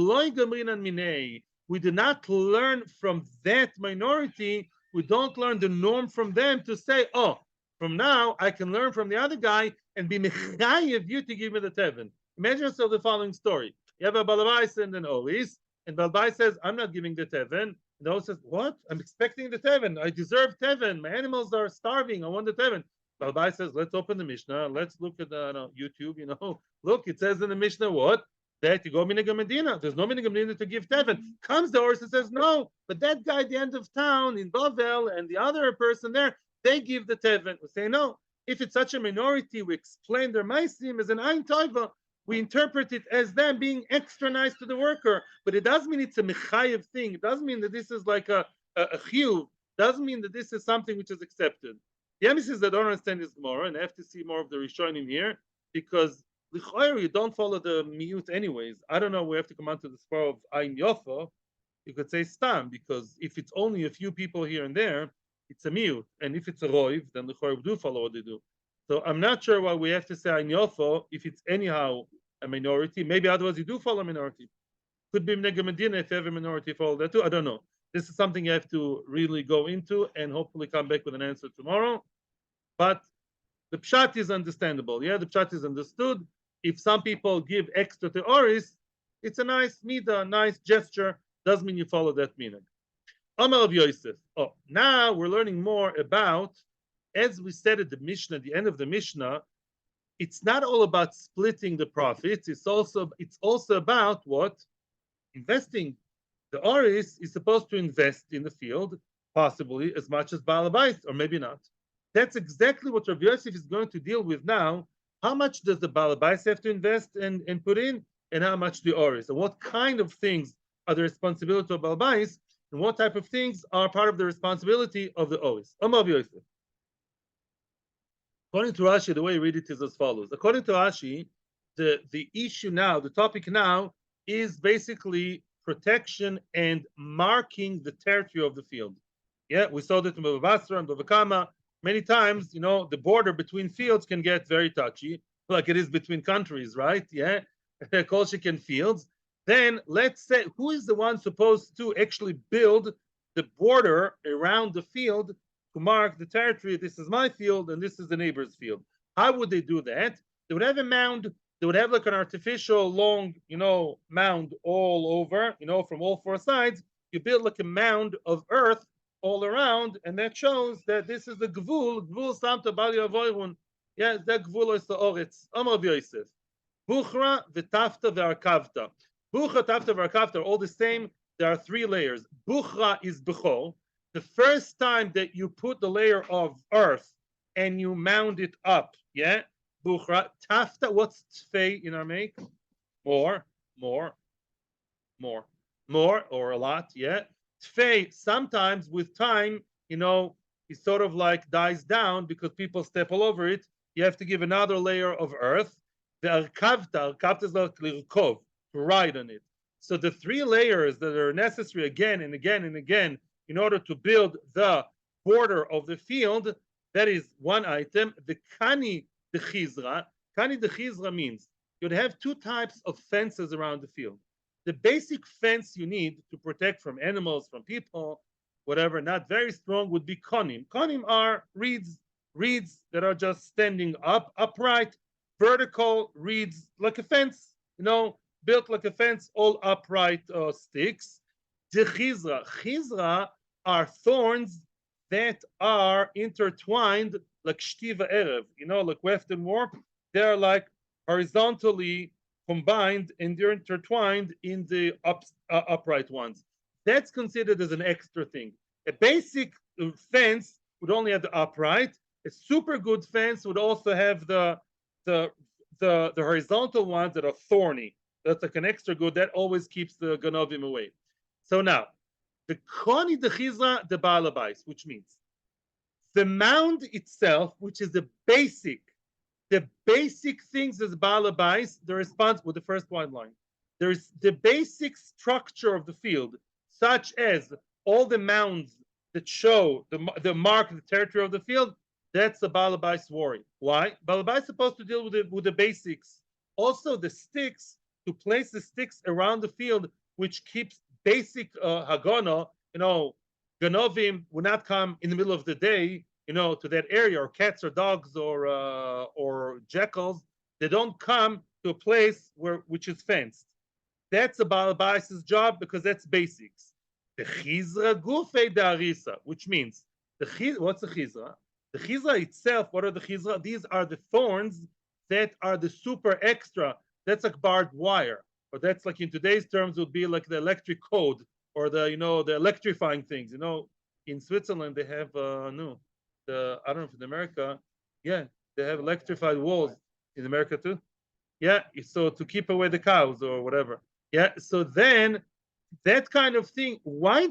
do not learn from that minority. We don't learn the norm from them to say, from now I can learn from the other guy and be mechayev you to give me the teven. Imagine yourself the following story. You have a balabais and an oris, and balabais says, I'm not giving the teven. And the oris says, what? I'm expecting the teven. I deserve teven. My animals are starving. I want the teven. Balabais says, let's open the Mishnah. Let's look at YouTube. Look, it says in the Mishnah what? That you go minhag Medina. There's no minhag Medina to give teven. Comes the horse and says no, but that guy at the end of town in Bavel and the other person there, they give the teven. We say no. If it's such a minority, we explain their maisim as an ein taiva. We interpret it as them being extra nice to the worker, but it doesn't mean it's a mechayev thing. It doesn't mean that this is like a chiyuv. Doesn't mean that this is something which is accepted. The Yomi says I don't understand this Gemara, and I have to see more of the Rishonim here because you don't follow the miut anyways. I don't know. We have to come on to the spur of Ein Yofa. You could say stam because if it's only a few people here and there, it's a miut, and if it's a roiv, then the chorev do follow what they do. So I'm not sure why we have to say Ein Yofa if it's anyhow a minority. Maybe otherwise you do follow a minority. Could be Minhag Medina if you have a minority follow that too. I don't know. This is something you have to really go into and hopefully come back with an answer tomorrow. But the pshat is understandable. Yeah, the pshat is understood. If some people give extra to oris, it's a nice midah, nice gesture. Doesn't mean you follow that minhag. Amar of Yosef. Now we're learning more about, as we said at the Mishnah, at the end of the Mishnah, it's not all about splitting the profits. It's also about what? Investing. The oris is supposed to invest in the field, possibly as much as Baal Habayis, or maybe not. That's exactly what Rav Yosef is going to deal with now. How much does the Baal Habayis have to invest and put in, and how much the oris? And what kind of things are the responsibility of Baal Habayis, and what type of things are part of the responsibility of the oris? Amar Yosef. According to Rashi, the way you read it is as follows. According to Rashi, the issue now, the topic now, is basically protection and marking the territory of the field. Yeah, we saw that in Bava Basra and Bava Kama. Many times, the border between fields can get very touchy, like it is between countries, right? Yeah, Kolshikan fields. Then let's say, who is the one supposed to actually build the border around the field to mark the territory? This is my field and this is the neighbor's field. How would they do that? They would have a mound. They would have like an artificial long, mound all over, from all four sides. You build like a mound of earth all around, and that shows that this is the gvul. Gvul samta bali avoirun. Yes, that gvul is the oretz. Amar Yosef. Buchra v'tafta v'arkavta. Buchra, tafta, v'arkavta are all the same. There are three layers. Buchra is bechol. The first time that you put the layer of earth and you mound it up, yeah. Buchra. Tafta, what's tfei in Aramaic? More, more, or a lot, yeah. Tfei, sometimes with time, it sort of like dies down because people step all over it. You have to give another layer of earth. The arkavta is like lirkov, to ride on it. So the three layers that are necessary again and again and again in order to build the border of the field, that is one item. The kani de chizra. Kani de chizra means you'd have two types of fences around the field. The basic fence you need to protect from animals, from people, whatever, not very strong, would be konim. Konim are reeds that are just standing upright, vertical reeds, like a fence, built like a fence, all upright sticks. The chizra are thorns that are intertwined like shtiva erev, like weft and warp. They're like horizontally combined and they're intertwined in the upright ones. That's considered as an extra thing. A basic fence would only have the upright. A super good fence would also have the horizontal ones that are thorny. That's like an extra good. That always keeps the ganovim away. So now, the koni de chizra de balabais, which means the mound itself, which is the basic things as balabais, the response with the first one line. There's the basic structure of the field, such as all the mounds that show the mark, the territory of the field. That's the balabais worry. Why? Balabais is supposed to deal with the basics. Also, the sticks, to place the sticks around the field, which keeps basic hagana. Ganovim will not come in the middle of the day, to that area, or cats or dogs or jackals. They don't come to a place which is fenced. That's a balabais' job because that's basics. The chizra gufei darisa, which means what's the chizra? The chizra itself, what are the chizra? These are the thorns that are the super extra. That's like barbed wire, or that's like in today's terms would be like the electric code, or the electrifying things. In Switzerland they have I don't know if in America, yeah, they have electrified walls in America too. Yeah, so to keep away the cows or whatever. Yeah, so then that kind of thing. Why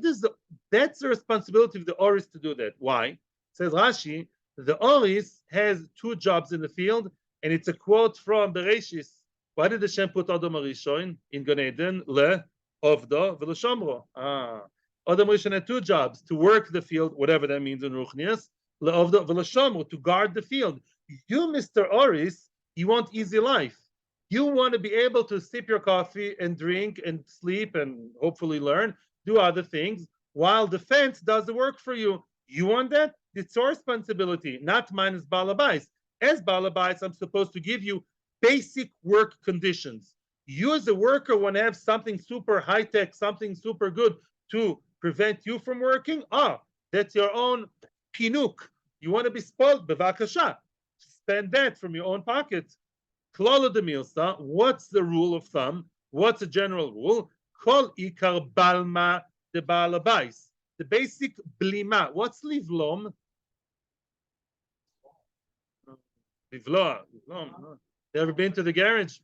that's the responsibility of the oris to do that? Why? Says Rashi, the oris has two jobs in the field, and it's a quote from Bereshis. Why did Hashem put Adam Rishon in Gan Eden? Le Ovdo v'Leshomro. Adam Rishon had two jobs: to work the field, whatever that means in Ruchnias, le Ovdo v'Leshomro, to guard the field. You, Mr. Oris, you want easy life. You want to be able to sip your coffee and drink and sleep and hopefully learn, do other things, while the fence does the work for you. You want that? It's your responsibility, not mine as balabais. As balabais, I'm supposed to give you basic work conditions. You as a worker want to have something super high-tech, something super good to prevent you from working? That's your own pinuk. You want to be spoiled? Bevakasha. Spend that from your own pocket. Klala de milsa, what's the rule of thumb? What's a general rule? Kol ikar balma de balabais. The basic blima. What's livlom? Livlom. Ever been to the garage?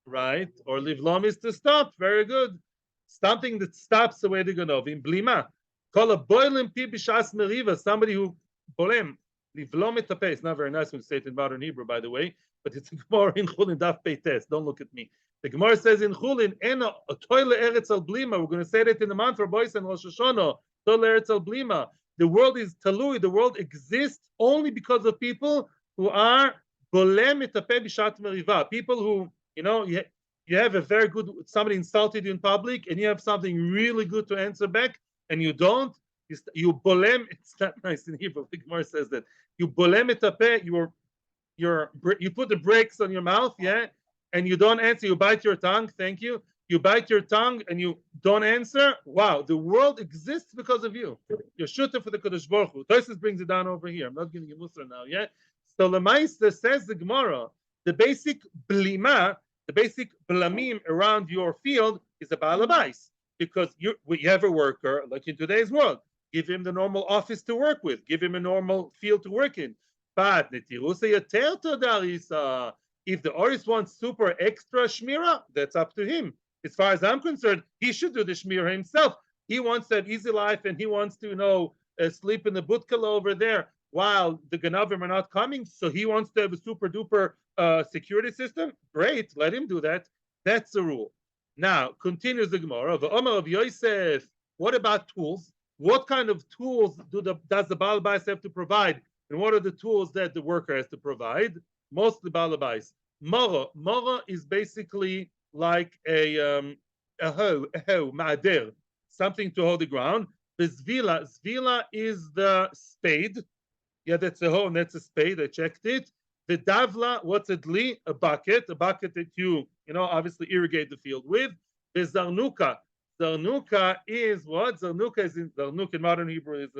Right? Or livlom is to stop. Very good. Something that stops the way to go. In blima. Call a boiling pi b'shas meriva. Somebody who bolem. Livlom et tapeh. It's not very nice when you say it in modern Hebrew, by the way, but it's a Gemara in Chulin Daf Peites. Don't look at me. The Gemara says in Chulin, "Ena toile eretz al blima." We're going to say that in the mantra boys and Rosh Hashanah. Toile eretz al blima. The world is talui. The world exists only because of people who are bolem et tapeh b'shat meriva. People who, you have a very good, somebody insulted you in public, and you have something really good to answer back, and you don't. You bolem. It's not nice in Hebrew. The Gemara says that you bolem et tapeh. You put the brakes on your mouth, yeah, and you don't answer. You bite your tongue. Thank you. You bite your tongue and you don't answer. Wow, the world exists because of you. You're shooter for the Kodesh Baruch Hu. Tosis brings it down over here. I'm not giving you Musar now, yeah. So Lemaisa says the Gemara, the basic blima, the basic blamim around your field is a balabais, because you have a worker like in today's world. Give him the normal office to work with. Give him a normal field to work in. But if the Oris wants super extra shmira, that's up to him. As far as I'm concerned, he should do the shmira himself. He wants that easy life, and he wants to, sleep in the butkala over there while the ganavim are not coming. So he wants to have a super duper security system. Great, let him do that. That's the rule. Now continues the Gemara. The Omar of Yosef. What about tools? What kind of tools does the Baal Bais have to provide? And what are the tools that the worker has to provide? Mostly Baal Bais. Mora. Mora is basically like a hoe, ma'ader, something to hold the ground. The zvila is the spade. Yeah, that's a hoe and that's a spade. I checked it. The davla, what's it li? A bucket that you obviously irrigate the field with. The zarnuka. Zarnuka is what? Zarnuka in modern Hebrew is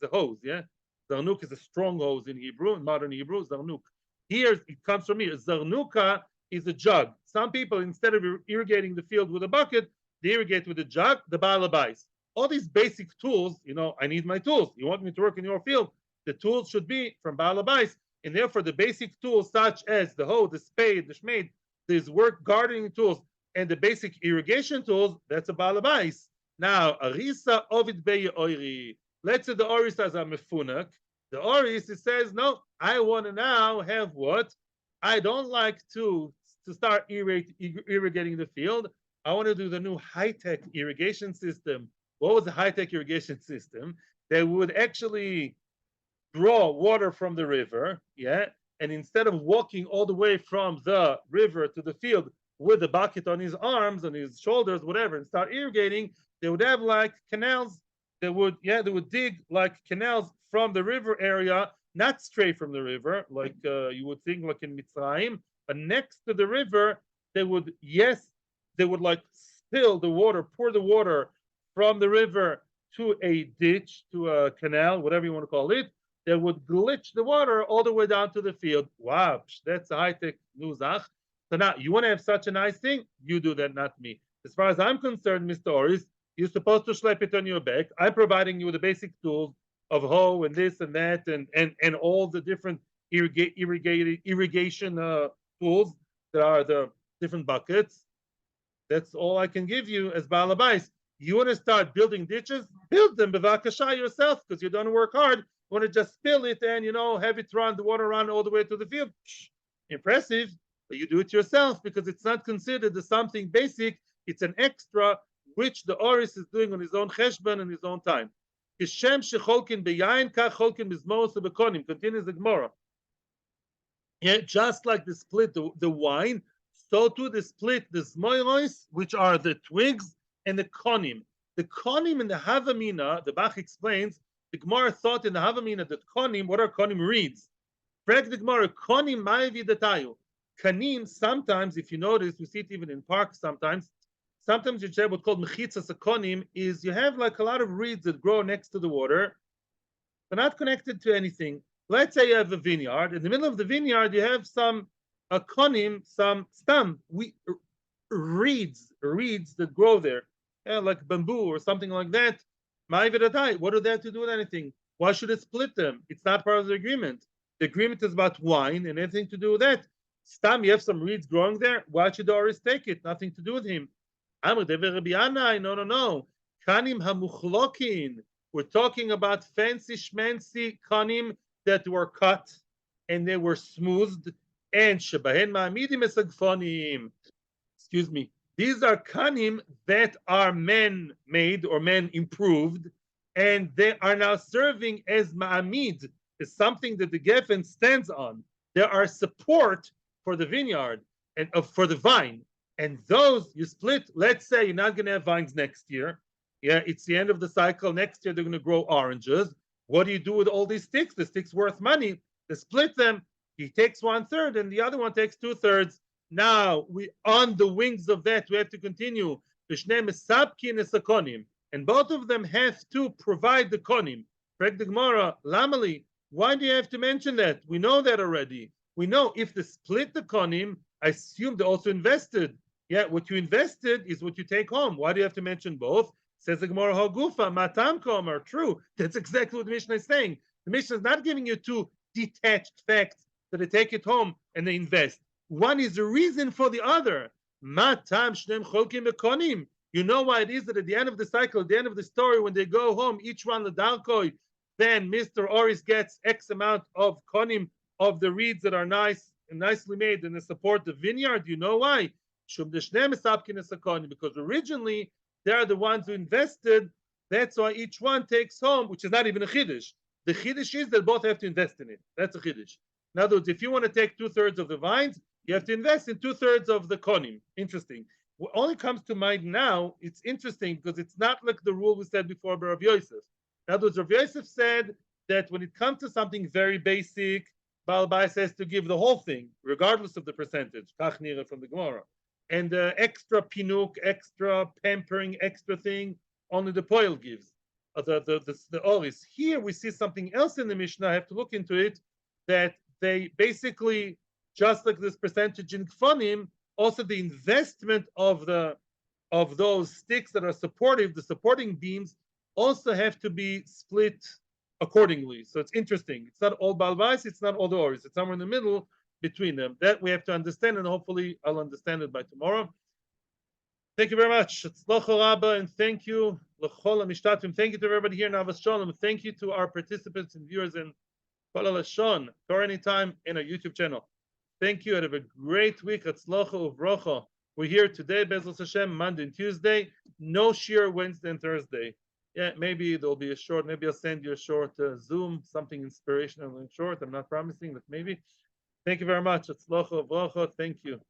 a hose, yeah? Zarnuk is a strong hose in Hebrew, in modern Hebrew, zarnuk. Here, it comes from here. Zarnuka is a jug. Some people, instead of irrigating the field with a bucket, they irrigate with a jug, the balabais. All these basic tools, I need my tools. You want me to work in your field? The tools should be from balabais. And therefore, the basic tools such as the hoe, the spade, the shmeid, these work gardening tools, and the basic irrigation tools, that's a balabais. Now, arisa ovid beye oiri. Let's say the oris says I'm a funak. The oris, it says, no, I want to now have what? I don't like to start irrigating the field. I want to do the new high-tech irrigation system. What was the high-tech irrigation system? They would actually draw water from the river, yeah, and instead of walking all the way from the river to the field with a bucket on his arms, on his shoulders, whatever, and start irrigating, they would have like canals. They would dig like canals from the river area, not straight from the river, like you would think like in Mitzrayim, but next to the river, they would like spill the water, pour the water from the river to a ditch, to a canal, whatever you want to call it. They would glitch the water all the way down to the field. Wow, that's a high-tech nuzach. So now, you want to have such a nice thing? You do that, not me. As far as I'm concerned, Mr. Oris, you're supposed to schlep it on your back. I'm providing you with the basic tools of hoe and this and that and all the different irrigation tools that are the different buckets. That's all I can give you as balabais. You want to start building ditches? Build them, bevakasha, yourself, because you don't work hard. You want to just spill it and, have it run, the water run all the way to the field. Impressive, but you do it yourself because it's not considered as something basic. It's an extra, which the Oris is doing on his own cheshbon and his own time. Continues the Gemara. Yeah, just like the split the wine, so too the split the zmoiros, which are the twigs, and the konim. The konim in the Havamina, the Bach explains, the Gemara thought in the Havamina that konim, what are konim reeds? Correct the Gemara, konim ma'avi datayu. Kanim, sometimes, if you notice, we see it even in parks sometimes you have what's called mechitzas akonim, is you have like a lot of reeds that grow next to the water. They're not connected to anything. Let's say you have a vineyard. In the middle of the vineyard, you have some akonim, some stem, reeds that grow there, like bamboo or something like that. What do they have to do with anything? Why should it split them? It's not part of the agreement. The agreement is about wine and anything to do with that. Stam, you have some reeds growing there. Why should the Oris take it? Nothing to do with him. No. Kanim hamuchlokin. We're talking about fancy schmancy kanim that were cut and they were smoothed, and shebahen ma'amidim es hagfonim. Excuse me. These are kanim that are man-made or man-improved, and they are now serving as ma'amid, as something that the geffen stands on. They are support for the vineyard and for the vine. And those you split. Let's say you're not going to have vines next year. Yeah, it's the end of the cycle. Next year they're going to grow oranges. What do you do with all these sticks? The sticks worth money. They split them. He takes 1/3, and the other one takes 2/3. Now we on the wings of that we have to continue. And both of them have to provide the konim. Perek the Gemara, Lamali, why do you have to mention that? We know that already. We know if they split the konim, I assume they also invested. Yeah, what you invested is what you take home. Why do you have to mention both? Says the Gemara, Hagufa, Matam Komer. True. That's exactly what the Mishnah is saying. The Mishnah is not giving you two detached facts that they take it home and they invest. One is the reason for the other. Matam Shnem Cholkim Bekonim. You know why it is that at the end of the cycle, at the end of the story, when they go home, each one the Dalkoi, then Mr. Oris gets X amount of konim of the reeds that are nice and nicely made and they support the vineyard. You know why? Because originally they are the ones who invested. That's why each one takes home, which is not even a chiddush. The chiddush is that both have to invest in it. That's a chiddush. In other words, if you want to take 2/3 of the vines, you have to invest in 2/3 of the konim. Interesting. What only comes to mind now, it's interesting because it's not like the rule we said before by Rav Yosef. In other words, Rav Yosef said that when it comes to something very basic, Baal Bais has to give the whole thing, regardless of the percentage. Kach nira from the Gemara. And the extra pinuk, extra pampering, extra thing, only the poil gives. The oris. Here we see something else in the Mishnah. I have to look into it. That they basically, just like this percentage in kfanim, also the investment of those sticks that are supportive, the supporting beams, also have to be split accordingly. So it's interesting. It's not all balbais, it's not all the oris. It's somewhere in the middle between them. That we have to understand, and hopefully I'll understand it by tomorrow. Thank you very much. And thank you. Thank you to everybody here in Avos Shalom. Thank you to our participants and viewers in Kol Lashon, or anytime in our YouTube channel. Thank you and have a great week. We're here today, Bezos Hashem, Monday and Tuesday. No shiur Wednesday and Thursday. Yeah, maybe there'll be a short, maybe I'll send you a short Zoom, something inspirational and short. I'm not promising, but maybe. Thank you very much. Thank you.